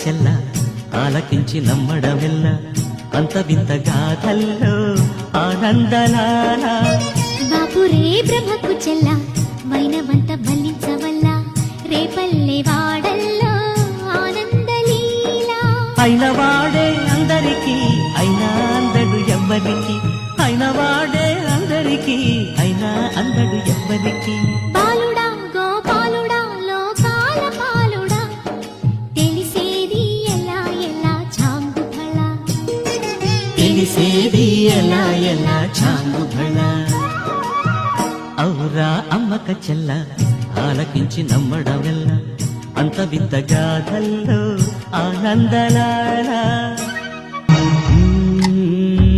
చెల్ల ఆలకించి నమ్మడమెల్ల అంత వింత గాథల్లో ఆనందలాల బాపురే బ్రహ్మకు చెల్ల మైనవంత బలించవల్ల రేపల్లె వాడల్లో ఆనందలీలా అయిన వాడే అందరికీ అయినా అందడు ఎవ్వరికి అయిన వాడే అందరికీ అయినా అందడు ఎవ్వరికి బాలుడా గోపాలుడా లోకాల పాలుడా తెలిసేది ఎలా ఎలా చాంగుఫళ తెలిసేది ఎలా ఎలా చాంగుబళ ఔరా అమ్మక చెల్ల ఆలకించి నమ్మడమెల్ల అంత వింత గాథల్లో ఆనందలాల